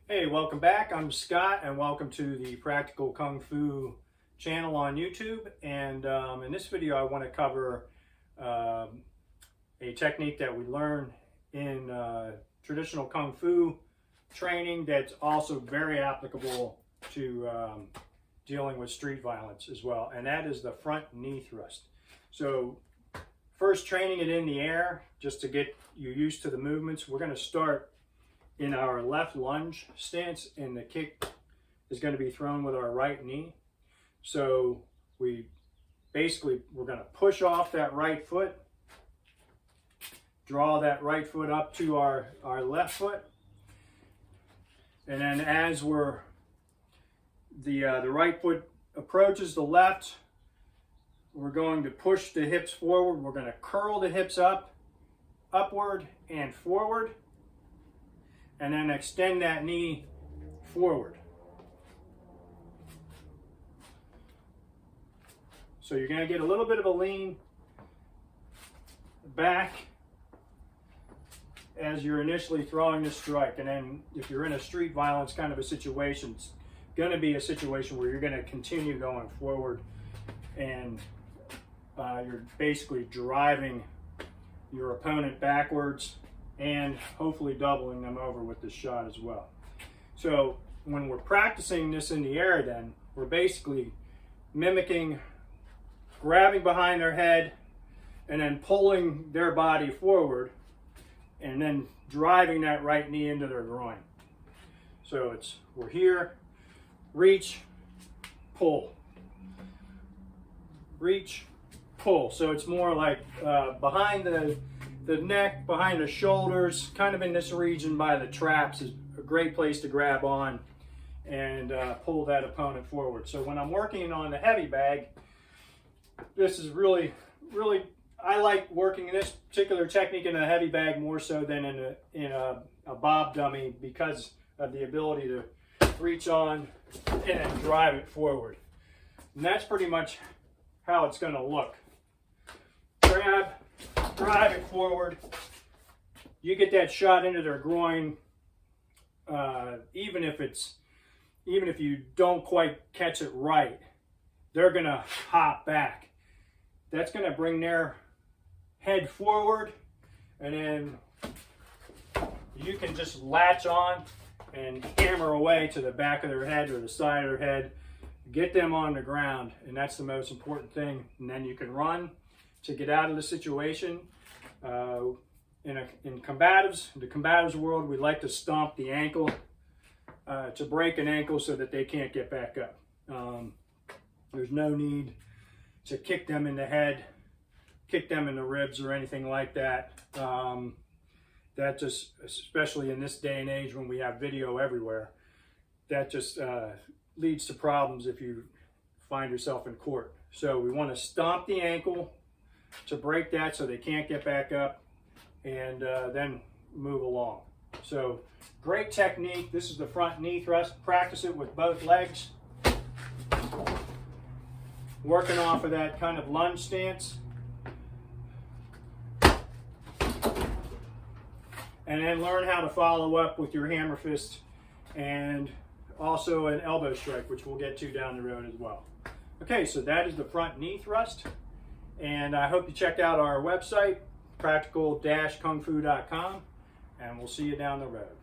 Hey, welcome back. I'm Scott and welcome to the Practical Kung Fu channel on YouTube. And in this video I want to cover a technique that we learn in traditional Kung Fu training that's also very applicable to dealing with street violence as well. And that is the front knee thrust. So first, training it in the air just to get you used to the movements. We're going to start in our left lunge stance, and the kick is going to be thrown with our right knee. So we're going to push off that right foot, draw that right foot up to our left foot, and then as the right foot approaches the left, we're going to push the hips forward. We're going to curl the hips upward and forward, and then extend that knee forward. So you're going to get a little bit of a lean back as you're initially throwing the strike. And then if you're in a street violence kind of a situation, it's going to be a situation where you're going to continue going forward, and you're basically driving your opponent backwards and hopefully doubling them over with this shot as well. So when we're practicing this in the air, then we're basically mimicking grabbing behind their head and then pulling their body forward and then driving that right knee into their groin. So we're here, reach, pull, reach, pull. So it's more like behind the neck, behind the shoulders, kind of in this region by the traps is a great place to grab on and pull that opponent forward. So when I'm working on the heavy bag, this is really, I like working this particular technique in a heavy bag more so than in a bob dummy, because of the ability to reach on and drive it forward. And that's pretty much how it's going to look. Grab, drive it forward. You get that shot into their groin, even if you don't quite catch it right, they're gonna hop back. That's gonna bring their head forward, and then you can just latch on and hammer away to the back of their head or the side of their head, get them on the ground, and that's the most important thing. And then you can run to get out of the situation. In the combatives world, we like to stomp the ankle to break an ankle so that they can't get back up. There's no need to kick them in the head, kick them in the ribs, or anything like that. That just, especially in this day and age when we have video everywhere, that just leads to problems if you find yourself in court. So we want to stomp the ankle to break that so they can't get back up, and then move along. So great technique. This is the front knee thrust. Practice it with both legs, working off of that kind of lunge stance, and then learn how to follow up with your hammer fist and also an elbow strike, which we'll get to down the road as well. Okay, so that is the front knee thrust. And I hope you check out our website, practical-kungfu.com, and we'll see you down the road.